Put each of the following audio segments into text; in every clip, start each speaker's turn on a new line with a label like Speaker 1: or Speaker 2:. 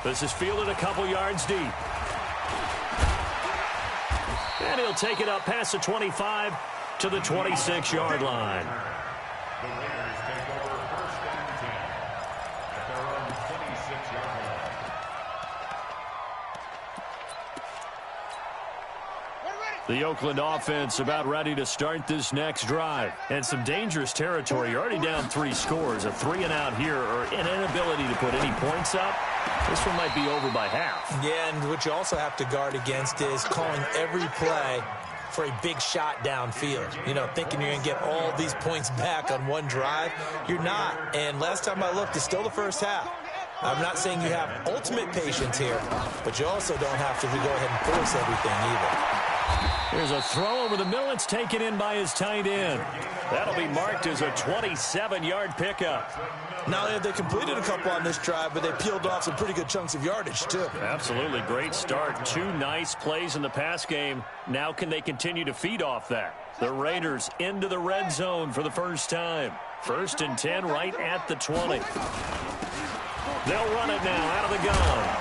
Speaker 1: This is fielded a couple yards deep. And he'll take it up past the 25 to the 26-yard line.
Speaker 2: The Raiders take over first and 10 at their own 26-yard line.
Speaker 1: The Oakland offense about ready to start this next drive. And some dangerous territory. You're already down 3 scores. A 3-and-out here or an inability to put any points up. This one might be over by half.
Speaker 3: Yeah, and what you also have to guard against is calling every play for a big shot downfield. You know, thinking you're going to get all these points back on one drive. You're not. And last time I looked, it's still the first half. I'm not saying you have ultimate patience here, but you also don't have to go ahead and force everything either.
Speaker 1: Here's a throw over the middle. It's taken in by his tight end. That'll be marked as a 27-yard pickup.
Speaker 3: Not only have they completed a couple on this drive, but they peeled off some pretty good chunks of yardage, too.
Speaker 1: Absolutely. Great start. 2 nice plays in the pass game. Now can they continue to feed off that? The Raiders into the red zone for the first time. 1st and 10 right at the 20. They'll run it now out of the gun.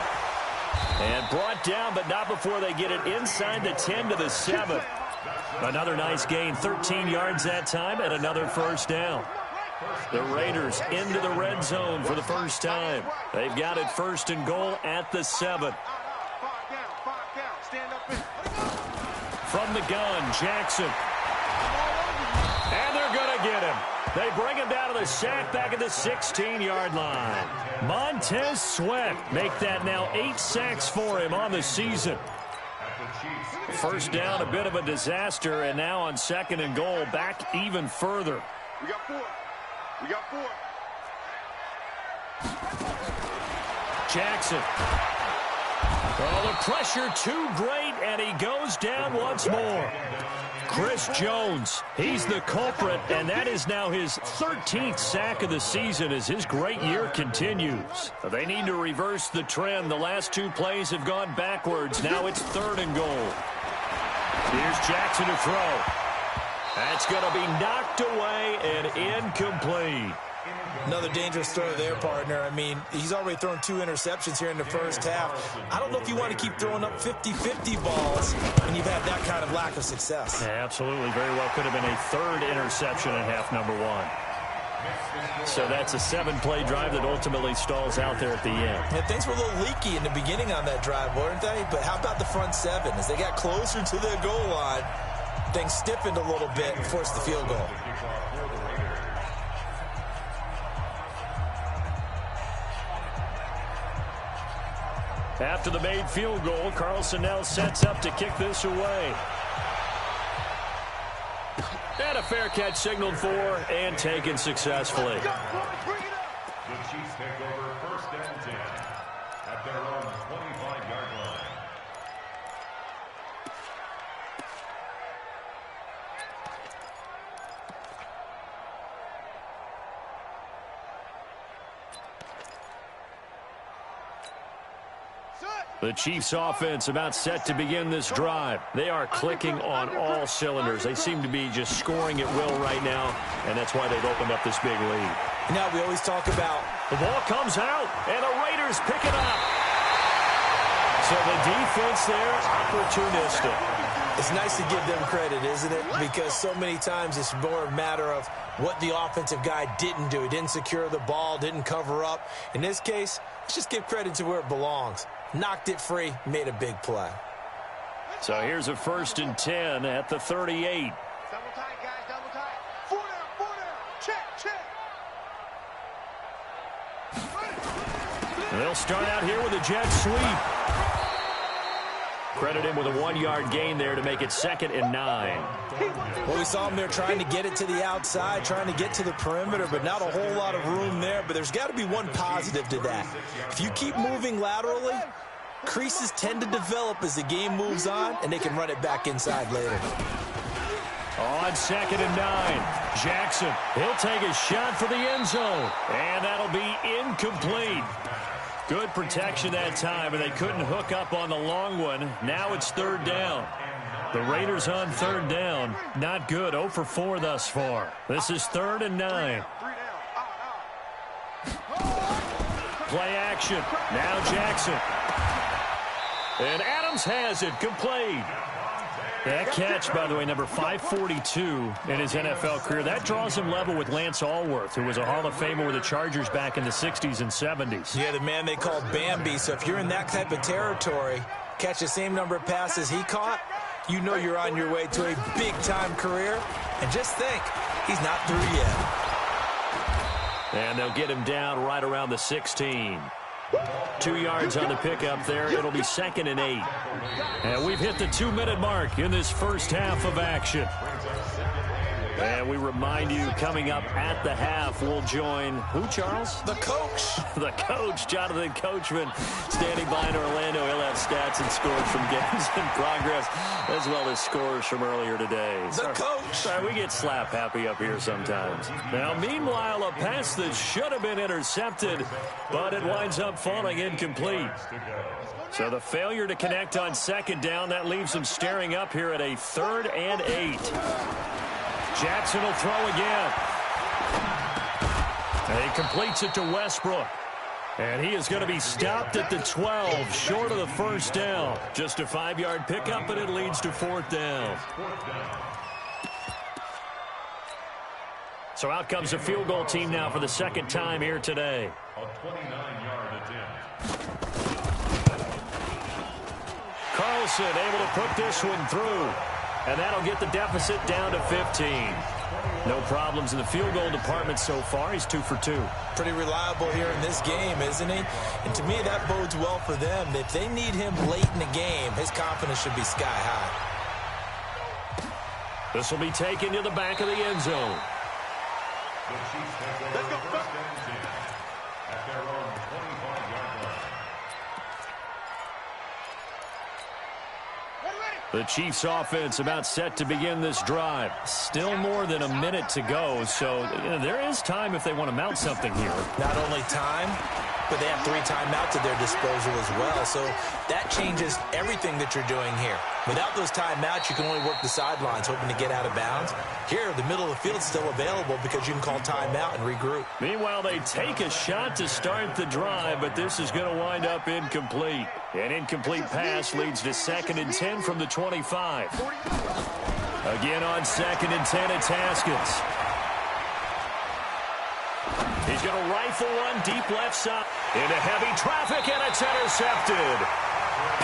Speaker 1: And brought down, but not before they get it inside the 10 to the 7. Another nice gain, 13 yards that time, and another first down. The Raiders into the red zone for the first time. They've got it 1st and goal at the 7. From the gun, Jackson. And they're going to get him. They bring him down to the sack back at the 16-yard line. Montez Sweat make that now 8 sacks for him on the season. First down, a bit of a disaster, and now on 2nd and goal, back even further.
Speaker 4: We got 4. We got 4.
Speaker 1: Jackson. Oh, the pressure too great, and he goes down once more. Chris Jones, he's the culprit, and that is now his 13th sack of the season as his great year continues. They need to reverse the trend. The last 2 plays have gone backwards. Now it's 3rd and goal. Here's Jackson to throw. That's going to be knocked away and incomplete.
Speaker 3: Another dangerous throw there, partner. I mean, he's already thrown 2 interceptions here in the first half. I don't know if you want to keep throwing up 50-50 balls when you've had that kind of lack of success.
Speaker 1: Yeah, absolutely. Very well could have been a 3rd interception in half number 1. So that's a 7-play drive that ultimately stalls out there at the end.
Speaker 3: Yeah, things were a little leaky in the beginning on that drive, weren't they? But how about the front 7? As they got closer to the goal line, things stiffened a little bit and forced the field goal.
Speaker 1: After the made field goal, Carlson now sets up to kick this away. And a fair catch signaled for and taken successfully.
Speaker 2: The Chiefs take over 1st and 10 at their own 25-yard line.
Speaker 1: The Chiefs offense about set to begin this drive. They are clicking on all cylinders. They seem to be just scoring at will right now, and that's why they've opened up this big lead.
Speaker 3: Now we always talk about
Speaker 1: the ball comes out, and the Raiders pick it up. So the defense there, opportunistic.
Speaker 3: It's nice to give them credit, isn't it? Because so many times it's more a matter of what the offensive guy didn't do. He didn't secure the ball, didn't cover up. In this case, let's just give credit to where it belongs. Knocked it free, made a big play.
Speaker 1: So here's a 1st and 10 at the 38.
Speaker 4: Double tight, guys, double tight. 4 down, 4 down. Check.
Speaker 1: They'll start out here with a jet sweep. Credit him with a 1-yard gain there to make it 2nd and 9.
Speaker 3: Well, we saw him there trying to get it to the outside, trying to get to the perimeter, but not a whole lot of room there. But there's got to be one positive to that. If you keep moving laterally, creases tend to develop as the game moves on, and they can run it back inside later.
Speaker 1: On 2nd and 9, Jackson, he'll take a shot for the end zone, and that'll be incomplete. Good protection that time, and they couldn't hook up on the long one. Now it's 3rd down. The Raiders on 3rd down. Not good. 0 for 4 thus far. This is 3rd and 9. Play action. Now Jackson. And Adams has it. Complete. That catch, by the way, number 542 in his NFL career. That draws him level with Lance Allworth, who was a Hall of Famer with the Chargers back in the 60s and 70s.
Speaker 3: Yeah, the man they called Bambi. So if you're in that type of territory, catch the same number of passes he caught, you know you're on your way to a big-time career. And just think, he's not through yet.
Speaker 1: And they'll get him down right around the 16. 2 yards on the pickup there. It'll be 2nd and 8. And we've hit the 2-minute mark in this first half of action. And we remind you, coming up at the half, we'll join who, Charles?
Speaker 3: The coach.
Speaker 1: The coach, Jonathan Coachman, standing by in Orlando. He'll have stats and scores from games in progress, as well as scores from earlier today.
Speaker 3: The coach.
Speaker 1: Sorry, we get slap happy up here sometimes. Now, meanwhile, a pass that should have been intercepted, but it winds up falling incomplete. So the failure to connect on 2nd down, that leaves them staring up here at a 3rd and 8. Jackson will throw again. And he completes it to Westbrook. And he is going to be stopped at the 12, short of the first down. Just a 5-yard pickup, and it leads to 4th down. So out comes a field goal team now for the 2nd time here today.
Speaker 2: A 29-yard attempt.
Speaker 1: Carlson able to put this one through. And that'll get the deficit down to 15. No problems in the field goal department so far. He's 2 for 2.
Speaker 3: Pretty reliable here in this game, isn't he? And to me, that bodes well for them. If they need him late in the game, his confidence should be sky high.
Speaker 1: This will be taken to the back of the end zone.
Speaker 2: The Chiefs take over first and 10 at their own 25-yard line.
Speaker 1: The Chiefs offense about set to begin this drive. Still more than a minute to go, so there is time if they want to mount something here.
Speaker 3: Not only time, but they have 3 timeouts at their disposal as well. So that changes everything that you're doing here. Without those timeouts, you can only work the sidelines, hoping to get out of bounds. Here, the middle of the field's still available because you can call timeout and regroup.
Speaker 1: Meanwhile, they take a shot to start the drive, but this is going to wind up incomplete. An incomplete pass leads to 2nd and 10 from the 25. Again on 2nd and 10, it's Haskins. He's going to rifle one deep left side. Into heavy traffic, and it's intercepted.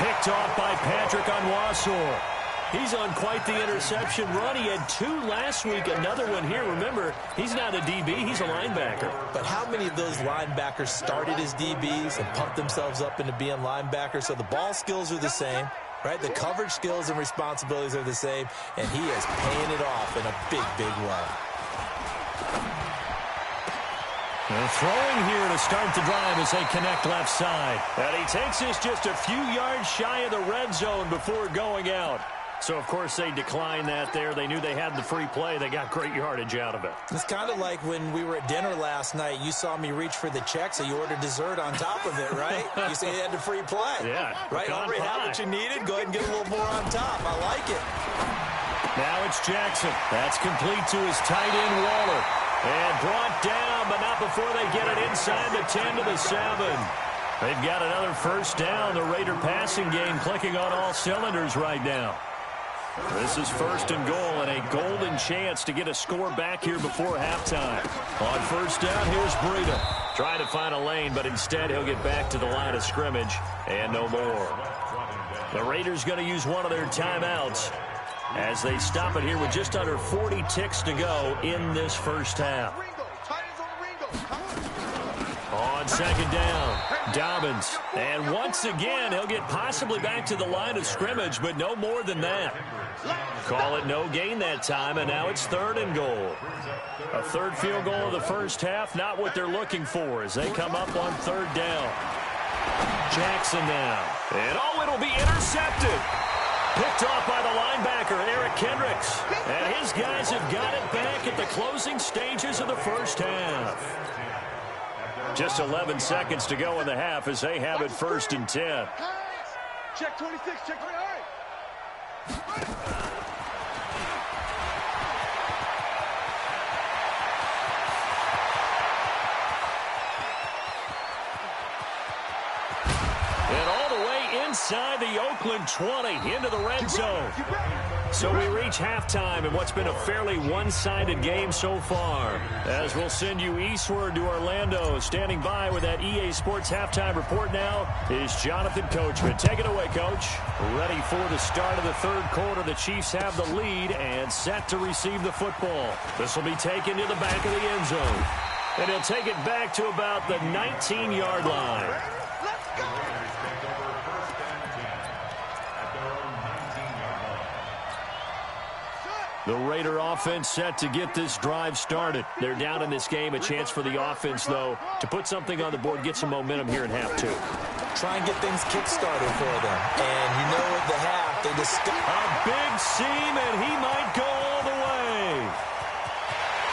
Speaker 1: Picked off by Patrick Onwuasor. He's on quite the interception run. He had 2 last week, another one here. Remember, he's not a DB, he's a linebacker.
Speaker 3: But how many of those linebackers started as DBs and pumped themselves up into being linebackers? So the ball skills are the same, right? The coverage skills and responsibilities are the same, and he is paying it off in a big, big way.
Speaker 1: They're throwing here to start the drive as they connect left side. And he takes this just a few yards shy of the red zone before going out. So, of course, they declined that there. They knew they had the free play. They got great yardage out of it.
Speaker 3: It's kind of like when we were at dinner last night. You saw me reach for the check, so you ordered dessert on top of it, right? You say you had the free play.
Speaker 1: Yeah.
Speaker 3: Right? Already had what you needed. Go ahead and get a little more on top. I like it.
Speaker 1: Now it's Jackson. That's complete to his tight end, Waller. And brought down, but not before they get it inside the 10 to the 7. They've got another first down. The Raider passing game clicking on all cylinders right now. This is 1st and goal, and a golden chance to get a score back here before halftime. On 1st down, here's Breida. Trying to find a lane, but instead he'll get back to the line of scrimmage, and no more. The Raiders going to use one of their timeouts as they stop it here with just under 40 ticks to go in this first half. On 2nd down, Dobbins. And once again, he'll get possibly back to the line of scrimmage, but no more than that. Call it no gain that time, and now it's 3rd and goal. A 3rd field goal of the first half, not what they're looking for as they come up on 3rd down. Jackson now. And it'll be intercepted. Picked off by the linebacker, Eric Kendricks. And his guys have got it back at the closing stages of the first half. Just 11 seconds to go in the half as they have it 1st and 10.
Speaker 4: Check 26, check 20, all right.
Speaker 1: inside the Oakland 20 into the red zone. So we reach halftime in what's been a fairly one-sided game so far. As we'll send you eastward to Orlando. Standing by with that EA Sports halftime report now is Jonathan Coachman. Take it away, Coach. Ready for the start of the third quarter. The Chiefs have the lead and set to receive the football. This will be taken to the back of the end zone. And he'll take it back to about the 19-yard line.
Speaker 4: Let's go!
Speaker 1: The Raider offense set to get this drive started. They're down in this game. A chance for the offense, though, to put something on the board, get some momentum here in half two.
Speaker 3: Try and get things kick-started for them. And you know at the half, they just...
Speaker 1: A big seam, and he might go all the way.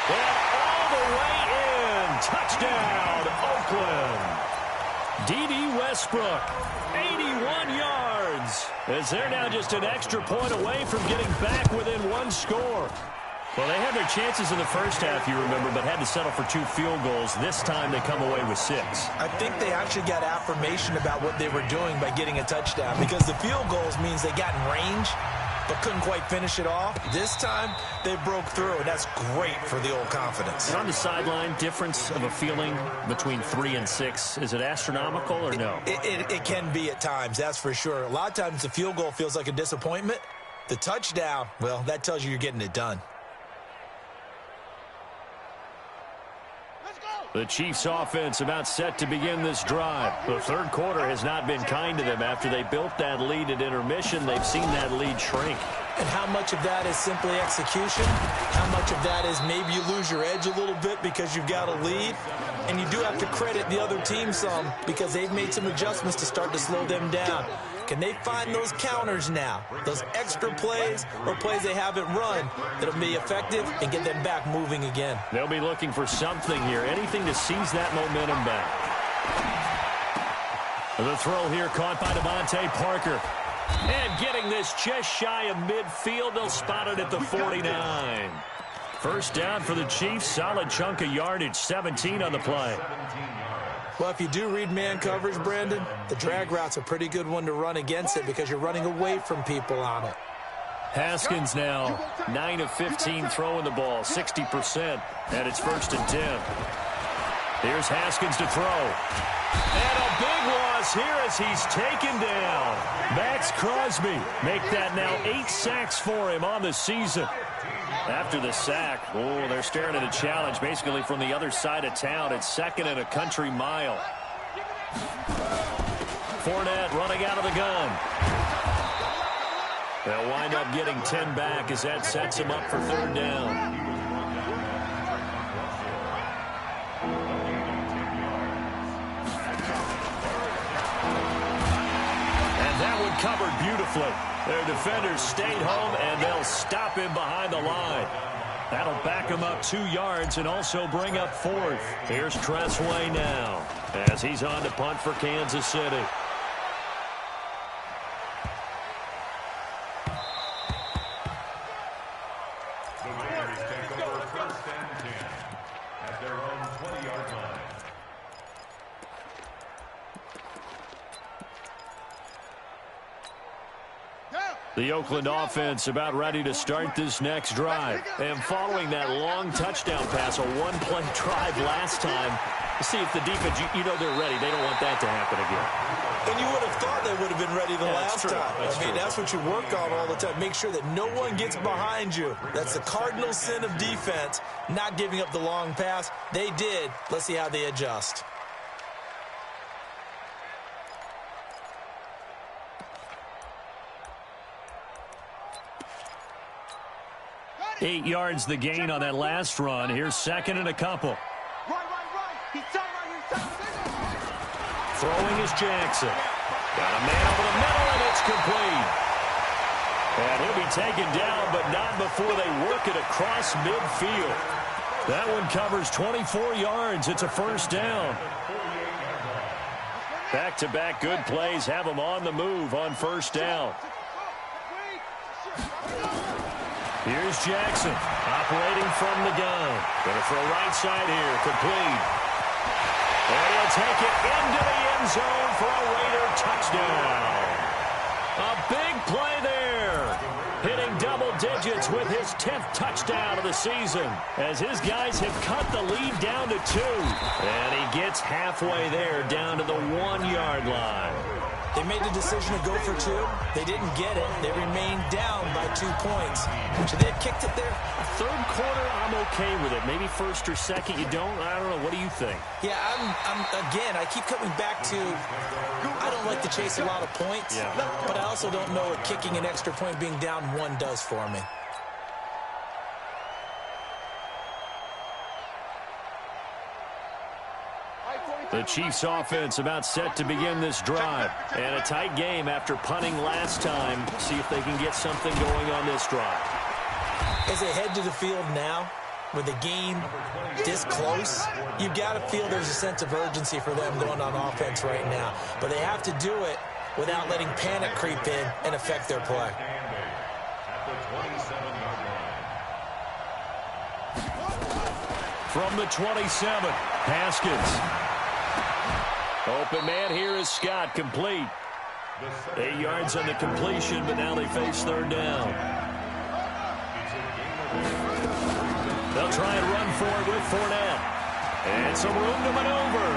Speaker 1: And all the way in. Touchdown, Oakland. D.D. Westbrook, 81 yards. As they're now just an extra point away from getting back within one score. Well, they had their chances in the first half, you remember, but had to settle for 2 field goals. This time they come away with 6.
Speaker 3: I think they actually got affirmation about what they were doing by getting a touchdown, because the field goals means they got in range but couldn't quite finish it off. This time, they broke through, and that's great for the old confidence.
Speaker 1: And on the sideline, difference of a feeling between 3 and 6, is it astronomical or no?
Speaker 3: It can be at times, that's for sure. A lot of times the field goal feels like a disappointment. The touchdown, well, that tells you you're getting it done.
Speaker 1: The Chiefs offense about set to begin this drive. The third quarter has not been kind to them. After they built that lead at intermission, they've seen that lead shrink.
Speaker 3: And how much of that is simply execution? How much of that is maybe you lose your edge a little bit because you've got a lead? And you do have to credit the other team some, because they've made some adjustments to start to slow them down. Can they find those counters now, those extra plays or plays they haven't run that'll be effective and get them back moving again?
Speaker 1: They'll be looking for something here, anything to seize that momentum back. The throw here caught by Devontae Parker. And getting this just shy of midfield, they'll spot it at the 49. First down for the Chiefs, solid chunk of yardage, 17 on the play.
Speaker 3: Well, if you do read man coverage, Brandon, the drag route's a pretty good one to run against it because you're running away from people on it.
Speaker 1: Haskins now, 9 of 15 throwing the ball, 60%, and it's 1st and 10. Here's Haskins to throw. And a big loss here as he's taken down. Max Crosby make that now 8 sacks for him on the season. After the sack, oh, they're staring at a challenge basically from the other side of town. It's 2nd and a country mile. Fournette running out of the gun. They'll wind up getting 10 back as that sets him up for 3rd down. And that one covered beautifully. Their defenders stayed home, and they'll stop him behind the line. That'll back him up 2 yards and also bring up 4th. Here's Tressway now as he's on to punt for Kansas City.
Speaker 2: The Raiders take over 1st and 10 at their own 20-yard line.
Speaker 1: The Oakland offense about ready to start this next drive. And following that long touchdown pass, a one-play drive last time, to see if the defense, you know they're ready. They don't want that to happen again.
Speaker 3: And you would have thought they would have been ready the last time. That's what you work on all the time. Make sure that no one gets behind you. That's the cardinal sin of defense, not giving up the long pass. They did. Let's see how they adjust.
Speaker 1: 8 yards the gain on that last run. Here's 2nd and a couple. Throwing is Jackson. Got a man over the middle, and it's complete. And he'll be taken down, but not before they work it across midfield. That one covers 24 yards. It's a 1st down. Back-to-back good plays have them on the move on 1st down. Here's Jackson, operating from the gun. Going to throw right side here, complete. And he'll take it into the end zone for a Raider touchdown. A big play there. Hitting double digits with his 10th touchdown of the season as his guys have cut the lead down to 2. And he gets halfway there down to the 1-yard line.
Speaker 3: They made the decision to go for 2. They didn't get it. They remained down by 2 points. Should they have kicked it there?
Speaker 1: Third quarter, I'm okay with it. Maybe first or second, you don't? I don't know. What do you think?
Speaker 3: Yeah, again, I keep coming back to I don't like to chase a lot of points, but I also don't know what kicking an extra point being down 1 does for me.
Speaker 1: The Chiefs offense about set to begin this drive. And a tight game after punting last time. See if they can get something going on this drive.
Speaker 3: As they head to the field now, with the game this close, you've got to feel there's a sense of urgency for them going on offense right now. But they have to do it without letting panic creep in and affect their play.
Speaker 1: From the 27, Haskins. Open man here is Scott, complete. 8 yards on the completion, but now they face third down. They'll try and run for it with Fournette. And some room to maneuver.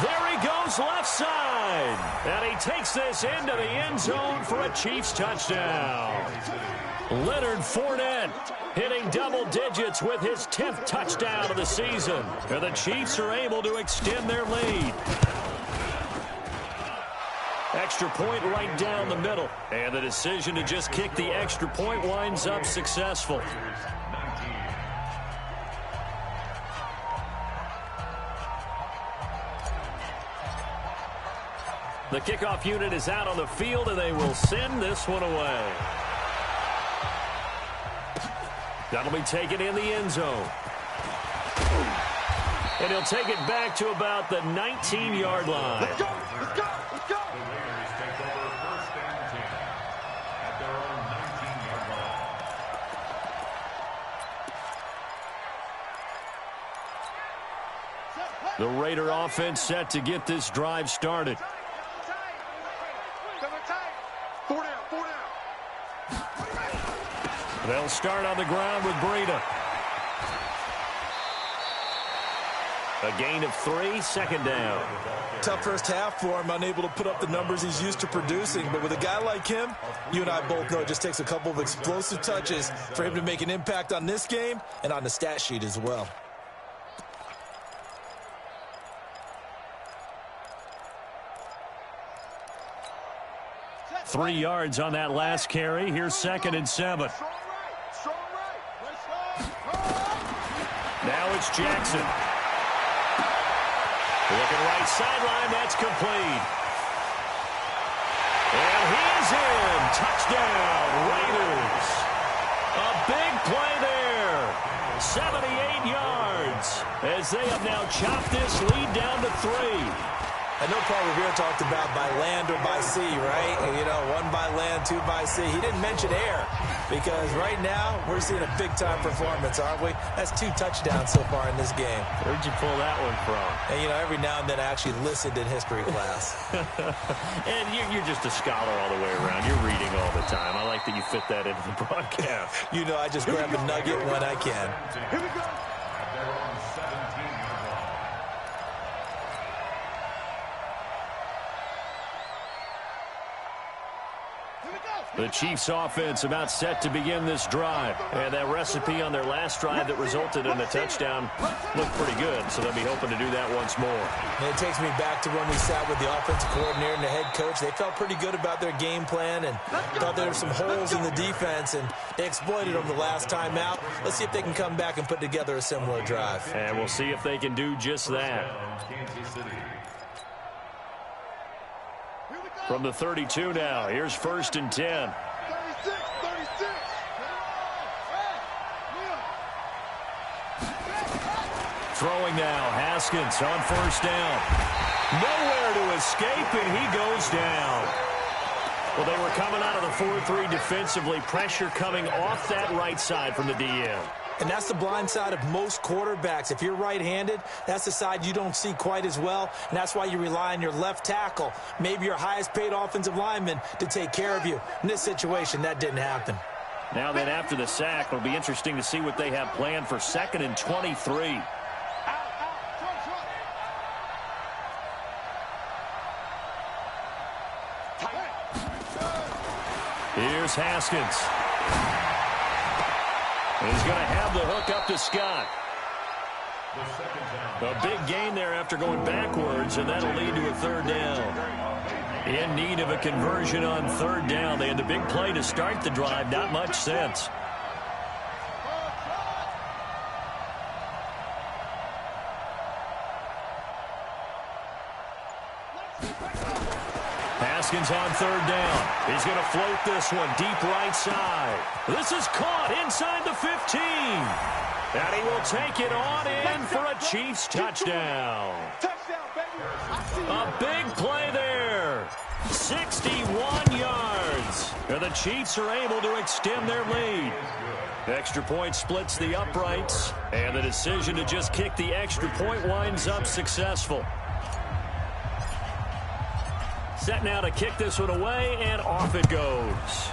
Speaker 1: There he goes left side. And he takes this into the end zone for a Chiefs touchdown. Leonard Fournette hitting double digits with his 10th touchdown of the season. And the Chiefs are able to extend their lead. Extra point right down the middle. And the decision to just kick the extra point winds up successful. The kickoff unit is out on the field, and they will send this one away. That'll be taken in the end zone. And he'll take it back to about the 19-yard line.
Speaker 4: Let's go! Let's go! Let's go!
Speaker 2: The Raiders take over first and 10 at their own 19-yard line.
Speaker 1: The Raider offense set to get this drive started. They'll start on the ground with Breida. A gain of 3, second down.
Speaker 3: Tough first half for him, unable to put up the numbers he's used to producing. But with a guy like him, you and I both know it just takes a couple of explosive touches for him to make an impact on this game and on the stat sheet as well.
Speaker 1: Three yards on that last carry. Here's 2nd and 7. Now it's Jackson. Looking right sideline. That's complete. And he's in. Touchdown, Raiders. A big play there. 78 yards as they have now chopped this lead down to 3.
Speaker 3: I know Paul Revere talked about by land or by sea, right? And, you know, 1 by land, 2 by sea. He didn't mention air because right now we're seeing a big-time performance, aren't we? That's 2 touchdowns so far in this game.
Speaker 1: Where'd you pull that one from?
Speaker 3: And, you know, every now and then I actually listened in history class.
Speaker 1: And you're just a scholar all the way around. You're reading all the time. I like that you fit that into the broadcast.
Speaker 3: You know, I just grab a nugget when I can.
Speaker 4: Here we go.
Speaker 2: At their own 17-yard line.
Speaker 1: The Chiefs offense about set to begin this drive. And that recipe on their last drive that resulted in a touchdown looked pretty good, so they'll be hoping to do that once more.
Speaker 3: And it takes me back to when we sat with the offensive coordinator and the head coach. They felt pretty good about their game plan and thought there were some holes in the defense, and they exploited them the last time out. Let's see if they can come back and put together a similar drive.
Speaker 1: And we'll see if they can do just that.
Speaker 2: Kansas City.
Speaker 1: From the 32 now, here's 1st and 10.
Speaker 4: 36, 36.
Speaker 1: Throwing now, Haskins on 1st down. Nowhere to escape, and he goes down. Well, they were coming out of the 4-3 defensively. Pressure coming off that right side from the DM.
Speaker 3: And that's the blind side of most quarterbacks. If you're right-handed, that's the side you don't see quite as well, and that's why you rely on your left tackle, maybe your highest-paid offensive lineman, to take care of you. In this situation, that didn't happen.
Speaker 1: Now then, after the sack, it'll be interesting to see what they have planned for 2nd and 23. Here's Haskins. He's going to have the hook up to Scott. A big gain there after going backwards, and that'll lead to a 3rd down. In need of a conversion on 3rd down. They had the big play to start the drive. Not much sense. Haskins on 3rd down. He's going to float this one deep right side. This is caught inside the 15. And he will take it on in for a Chiefs touchdown. A big play there. 61 yards. And the Chiefs are able to extend their lead. Extra point splits the uprights. And the decision to just kick the extra point winds up successful. Set now to kick this one away, and off it goes.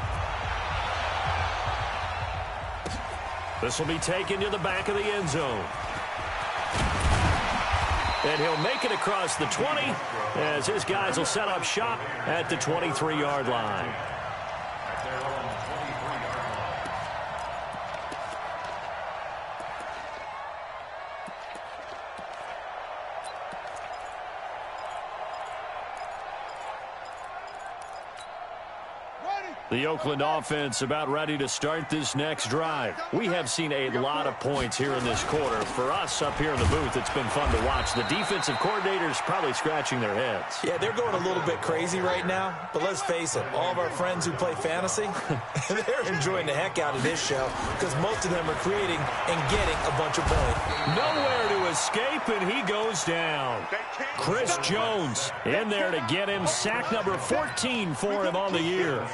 Speaker 1: This will be taken to the back of the end zone. And he'll make it across the 20 as his guys will set up shop at the 23-yard line. The Oakland offense about ready to start this next drive. We have seen a lot of points here in this quarter. For us up here in the booth, it's been fun to watch. The defensive coordinators probably scratching their heads.
Speaker 3: Yeah, they're going a little bit crazy right now. But let's face it, all of our friends who play fantasy, they're enjoying the heck out of this show because most of them are creating and getting a bunch of points.
Speaker 1: Nowhere to escape, and he goes down. Chris Jones in there to get him. Sack number 14 for him on the year.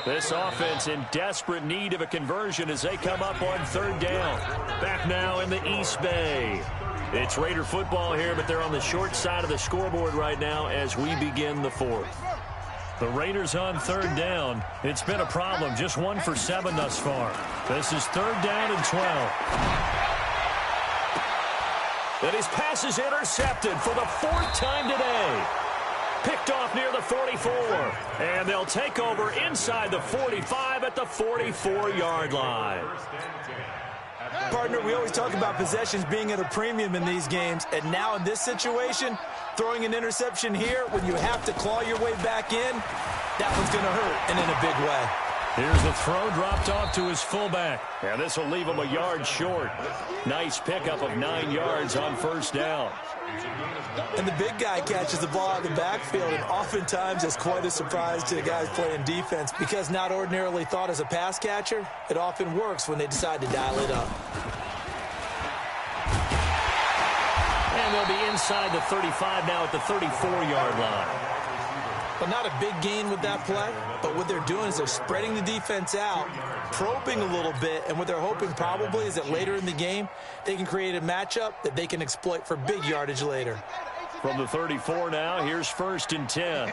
Speaker 1: This offense in desperate need of a conversion as they come up on 3rd down. Back now in the East Bay. It's Raider football here, but they're on the short side of the scoreboard right now as we begin the 4th. The Raiders on 3rd down. It's been a problem. Just 1 for 7 thus far. This is 3rd down and 12. And his pass is intercepted for the 4th time today. Picked off near the 44. And they'll take over inside the 45 at the 44-yard line.
Speaker 3: Partner, we always talk about possessions being at a premium in these games. And now in this situation, throwing an interception here when you have to claw your way back in, that one's going to hurt, and in a big way.
Speaker 1: Here's the throw dropped off to his fullback. And this will leave him a yard short. Nice pickup of 9 yards on 1st down.
Speaker 3: And the big guy catches the ball out of the backfield, and oftentimes it's quite a surprise to the guys playing defense because not ordinarily thought as a pass catcher, it often works when they decide to dial it up.
Speaker 1: And they'll be inside the 35 now at the 34-yard line.
Speaker 3: Well, not a big gain with that play, but what they're doing is they're spreading the defense out, probing a little bit, and what they're hoping probably is that later in the game, they can create a matchup that they can exploit for big yardage later.
Speaker 1: From the 34 now, here's 1st and 10.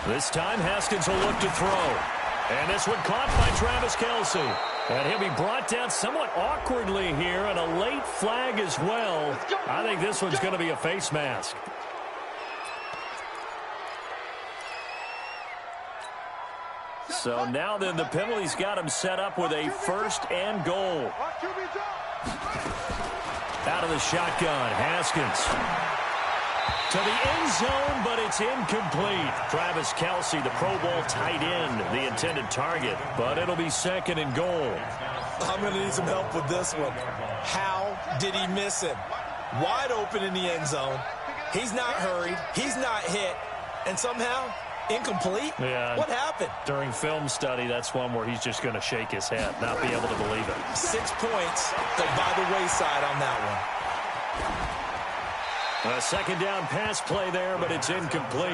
Speaker 1: This time, Haskins will look to throw. And this one caught by Travis Kelce. And he'll be brought down somewhat awkwardly here, and a late flag as well. I think this one's going to be a face mask. So now then the penalty's got him set up with a 1st and goal. Out of the shotgun, Haskins. To the end zone, but it's incomplete. Travis Kelce, the Pro Bowl tight end, the intended target. But it'll be 2nd and goal.
Speaker 3: I'm going to need some help with this one. How did he miss him? Wide open in the end zone. He's not hurried. He's not hit. And somehow, incomplete?
Speaker 1: Yeah.
Speaker 3: What happened?
Speaker 1: During film study, that's one where he's just going to shake his head, not be able to believe it.
Speaker 3: 6 points go by the wayside on that one.
Speaker 1: A 2nd down pass play there, but it's incomplete.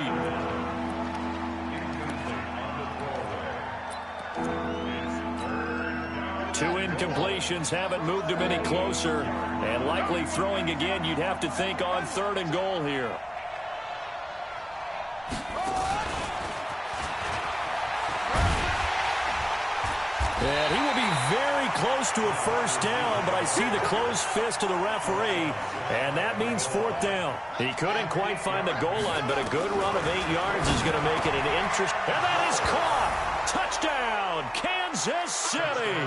Speaker 1: third completions haven't moved him any closer. And likely throwing again, you'd have to think on 3rd and goal here. And he will be very close to a first down, but I see the closed fist of the referee, and that means 4th down. He couldn't quite find the goal line, but a good run of 8 yards is going to make it an interest. And that is caught. Touchdown, Kansas City.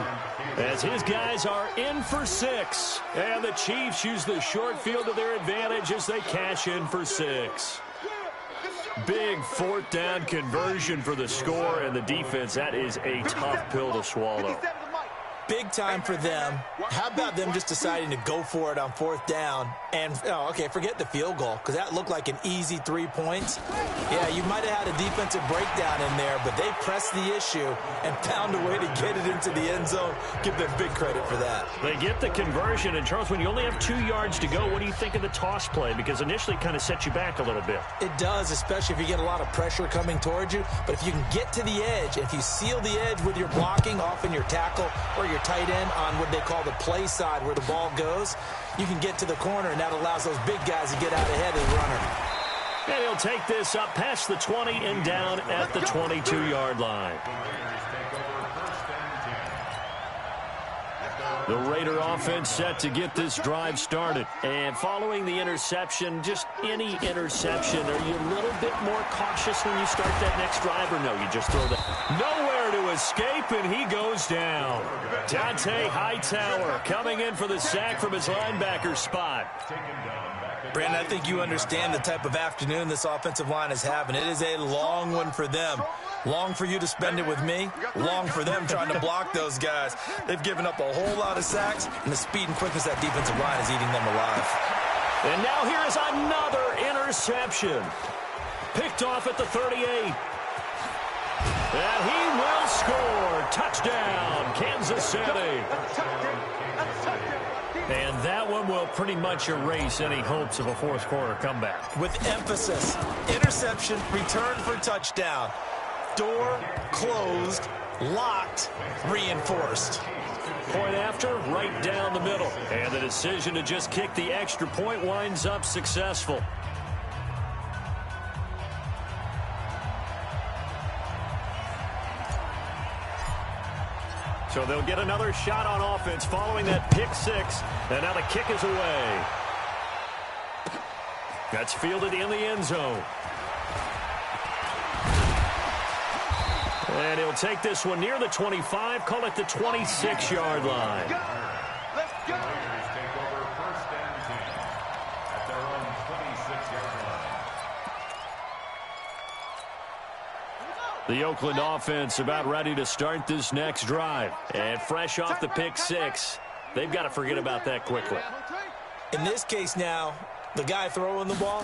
Speaker 1: As his guys are in for 6. And the Chiefs use the short field to their advantage as they cash in for 6. Big 4th down conversion for the score, and the defense, that is a tough pill to swallow.
Speaker 3: Big time for them. How about them just deciding to go for it on 4th down? And, okay, forget the field goal, because that looked like an easy 3 points. Yeah, you might have had a defensive breakdown in there, but they pressed the issue and found a way to get it into the end zone. Give them big credit for that.
Speaker 1: They get the conversion, and Charles, when you only have 2 yards to go, what do you think of the toss play? Because initially it kind of set you back a little bit.
Speaker 3: It does, especially if you get a lot of pressure coming towards you. But if you can get to the edge, if you seal the edge with your blocking, often your tackle or your tight end on what they call the play side where the ball goes, you can get to the corner, and that allows those big guys to get out ahead of the runner.
Speaker 1: And he'll take this up past the 20 and down at the 22-yard line. The Raider offense set to get this drive started. And following the interception, just any interception, are you a little bit more cautious when you start that next drive, or no, you just throw that? Nowhere to escape, and he goes down. Dante Hightower coming in for the sack from his linebacker spot.
Speaker 3: Brandon, I think you understand the type of afternoon this offensive line is having. It is a long one for them. Long for you to spend it with me. Long for them trying to block those guys. They've given up a whole lot of sacks, and the speed and quickness of that defensive line is eating them alive.
Speaker 1: And now here is another interception. Picked off at the 38. And he will score. Touchdown, Kansas City. And that one will pretty much erase any hopes of a fourth quarter comeback.
Speaker 3: With emphasis, interception, return for touchdown. Door closed, locked, reinforced.
Speaker 1: Point after, right down the middle. And the decision to just kick the extra point winds up successful. So they'll get another shot on offense following that pick six. And now the kick is away. That's fielded in the end zone. And he'll take this one near the 25, call it the 26-yard line.
Speaker 2: Let's go. Raiders take over first and 10 at their own 26-yard line.
Speaker 1: The Oakland offense about ready to start this next drive. And fresh off the pick six, they've got to forget about that quickly.
Speaker 3: In this case now, the guy throwing the ball,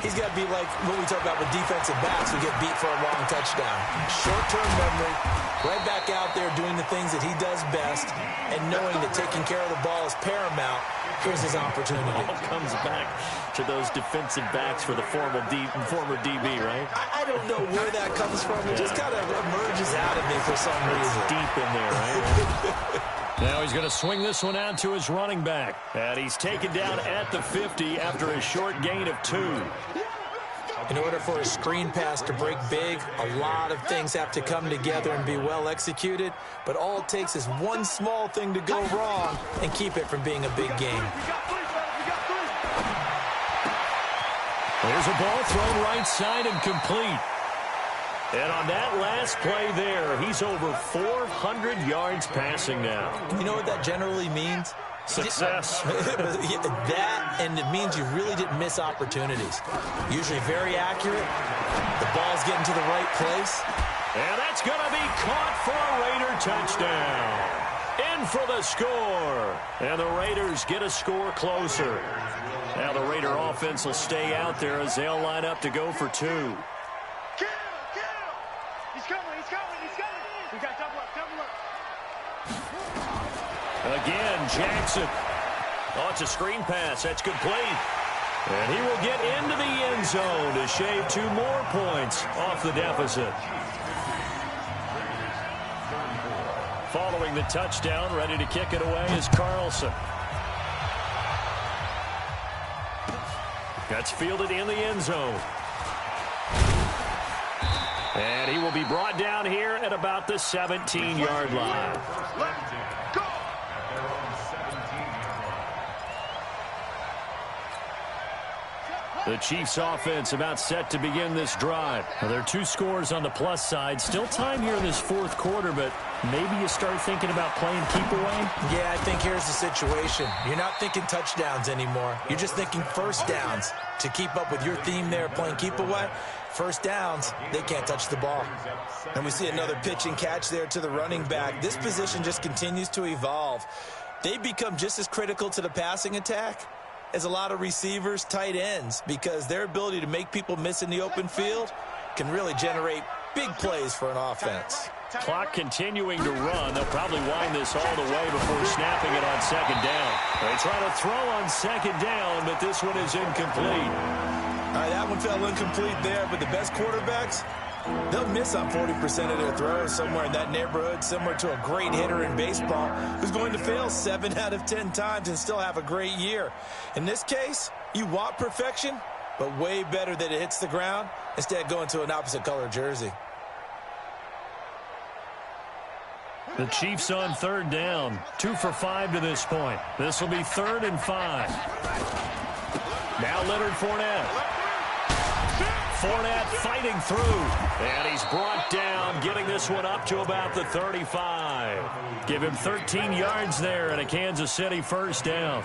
Speaker 3: he's got to be like what we talk about with defensive backs who get beat for a long touchdown. Short-term memory, right back out there doing the things that he does best, and knowing that taking care of the ball is paramount. Here's his opportunity.
Speaker 1: All comes back to those defensive backs for the former DB, right?
Speaker 3: I don't know where that comes from. It just kind of emerges out of me for some reason.
Speaker 1: It's deep in there, right? Now he's going to swing this one out to his running back. And he's taken down at the 50 after a short gain of 2.
Speaker 3: In order for a screen pass to break big, a lot of things have to come together and be well executed. But all it takes is one small thing to go wrong and keep it from being a big game.
Speaker 1: There's a ball thrown right side and complete. And on that last play there, he's over 400 yards passing now.
Speaker 3: You know what that generally means?
Speaker 1: Success.
Speaker 3: That, and it means you really didn't miss opportunities. Usually very accurate. The ball's getting to the right place.
Speaker 1: And that's going to be caught for a Raider touchdown. In for the score. And the Raiders get a score closer. Now the Raider offense will stay out there as they'll line up to go for 2.
Speaker 4: We got double up.
Speaker 1: Again, Jackson. Oh, it's a screen pass. That's complete. And he will get into the end zone to shave 2 more points off the deficit. following the touchdown. Ready to kick it away is Carlson. That's fielded in the end zone. And he will be brought down here at about the 17-yard line. The Chiefs offense about set to begin this drive. Well, there are 2 scores on the plus side. Still time here in this fourth quarter, but maybe you start thinking about playing keep away?
Speaker 3: Yeah, I think here's the situation. You're not thinking touchdowns anymore. You're just thinking first downs. To keep up with your theme there, playing keep away, first downs, they can't touch the ball. And we see another pitch and catch there to the running back. This position just continues to evolve. They become just as critical to the passing attack as a lot of receivers, tight ends, because their ability to make people miss in the open field can really generate big plays for an offense.
Speaker 1: Clock continuing to run. They'll probably wind this all the way before snapping it on second down. They try to throw on second down, but this one is incomplete.
Speaker 3: All right, that one fell incomplete there, but the best quarterbacks, they'll miss on 40% of their throws, somewhere in that neighborhood, similar to a great hitter in baseball who's going to fail 7 out of 10 times and still have a great year. In this case, you want perfection, but way better that it hits the ground instead of going to an opposite color jersey.
Speaker 1: The Chiefs on third down. 2 for 5 to this point. This will be 3rd and 5. Now Leonard Fournette. Fournette fighting through, and he's brought down, getting this one up to about the 35. Give him 13 yards there and a Kansas City first down.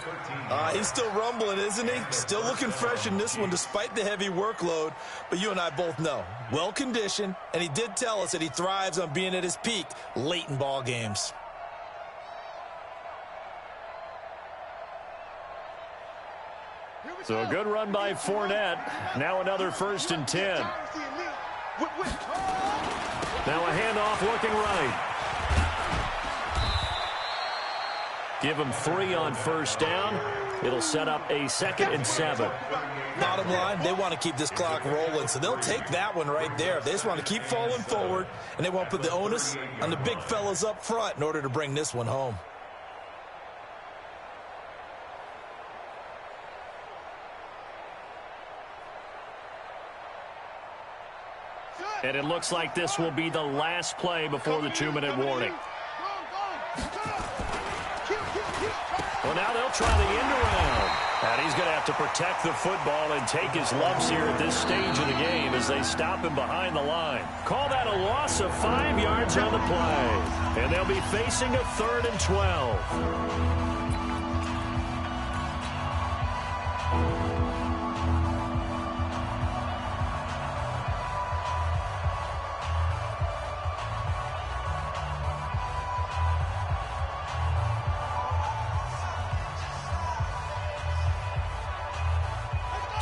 Speaker 3: He's still rumbling, isn't he? Still looking fresh in this one despite the heavy workload. But you and I both know, well-conditioned, and he did tell us that he thrives on being at his peak late in ball games.
Speaker 1: So a good run by Fournette. Now another 1st and 10. Now a handoff looking right. Give him 3 on first down. It'll set up a 2nd and 7.
Speaker 3: Bottom line, they want to keep this clock rolling, so they'll take that one right there. They just want to keep falling forward, and they won't put the onus on the big fellas up front in order to bring this one home.
Speaker 1: And it looks like this will be the last play before the 2-minute warning. Well, now they'll try the end around. And he's going to have to protect the football and take his lumps here at this stage of the game as they stop him behind the line. Call that a loss of 5 yards on the play. And they'll be facing a 3rd and 12.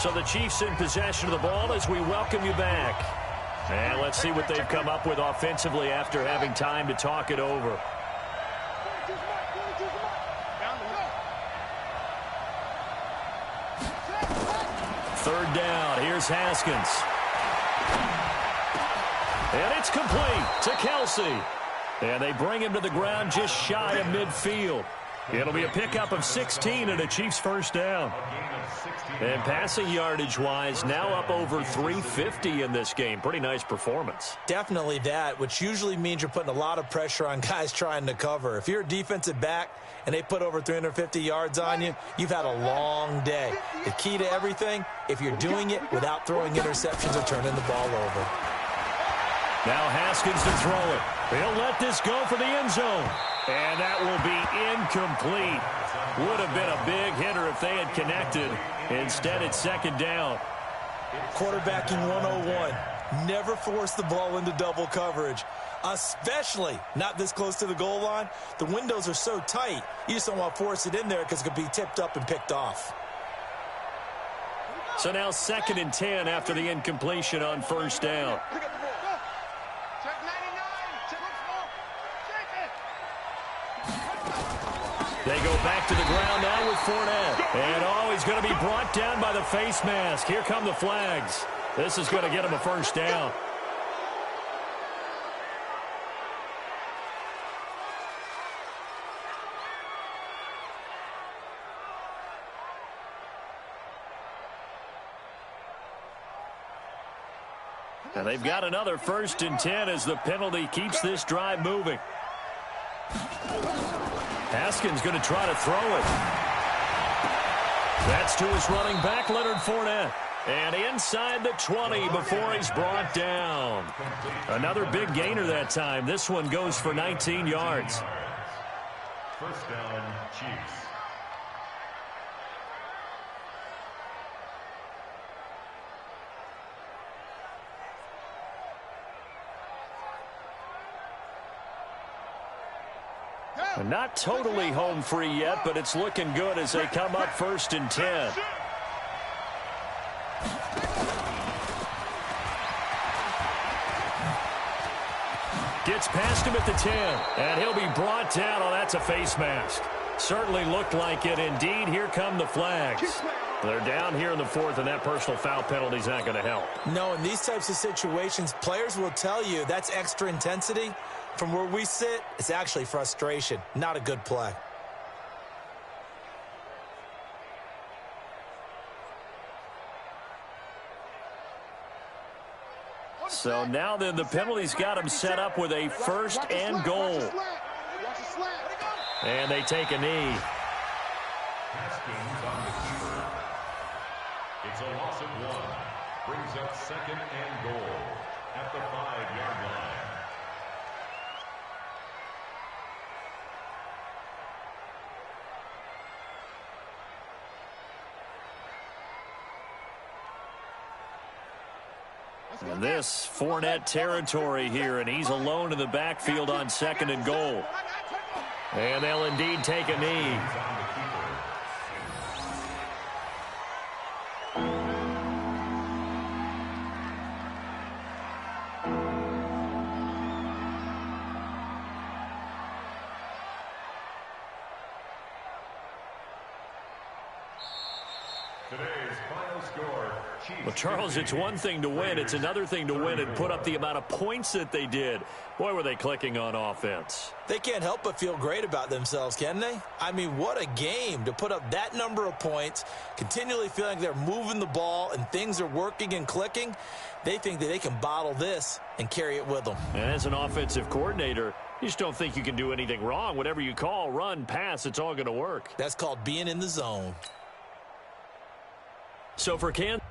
Speaker 1: So the Chiefs in possession of the ball as we welcome you back. And let's see what they've come up with offensively after having time to talk it over. Third down. Here's Haskins. And it's complete to Kelsey. And they bring him to the ground just shy of midfield. It'll be a pickup of 16 and a Chiefs first down. And passing yardage-wise, now up over 350 in this game. Pretty nice performance.
Speaker 3: Definitely that, which usually means you're putting a lot of pressure on guys trying to cover. If you're a defensive back and they put over 350 yards on you, you've had a long day. The key to everything, if you're doing it without throwing interceptions or turning the ball over.
Speaker 1: Now Haskins to throw it. He'll let this go for the end zone. And that will be incomplete. Would have been a big hitter if they had connected. Instead, it's 2nd down.
Speaker 3: Quarterbacking 101. Never force the ball into double coverage, especially not this close to the goal line. The windows are so tight, you just don't want to force it in there because it could be tipped up and picked off.
Speaker 1: So now 2nd and 10 after the incompletion on first down. They go back to the ground now with Fournette. And, he's going to be brought down by the face mask. Here come the flags. This is going to get him a first down. And they've got another 1st and 10 as the penalty keeps this drive moving. Haskins going to try to throw it. That's to his running back, Leonard Fournette. And inside the 20 before he's brought down. Another big gainer that time. This one goes for 19 yards.
Speaker 2: 1st down, Chiefs.
Speaker 1: Not totally home free yet, but it's looking good as they come up 1st and 10. Gets past him at the 10, and he'll be brought down. Oh, that's a face mask. Certainly looked like it. Indeed, here come the flags. They're down here in the 4th, and that personal foul penalty is not going to help.
Speaker 3: No, in these types of situations, players will tell you that's extra intensity. From where we sit, it's actually frustration, not a good play.
Speaker 1: So now then, the penalty's got him set up with a 1st and goal. And they take a knee.
Speaker 2: Haskins on the keeper. It's a loss of 1. Brings up 2nd and goal at the 5-yard line.
Speaker 1: And this Fournette territory here, and he's alone in the backfield on 2nd and goal. And they'll indeed take a knee.
Speaker 2: Today's final score.
Speaker 1: Well, Charles, it's one thing to win. It's another thing to win and put up the amount of points that they did. Boy, were they clicking on offense.
Speaker 3: They can't help but feel great about themselves, can they? I mean, what a game to put up that number of points, continually feeling they're moving the ball and things are working and clicking. They think that they can bottle this and carry it with them.
Speaker 1: And as an offensive coordinator, you just don't think you can do anything wrong. Whatever you call, run, pass, it's all going to work.
Speaker 3: That's called being in the zone.
Speaker 1: So for Kansas.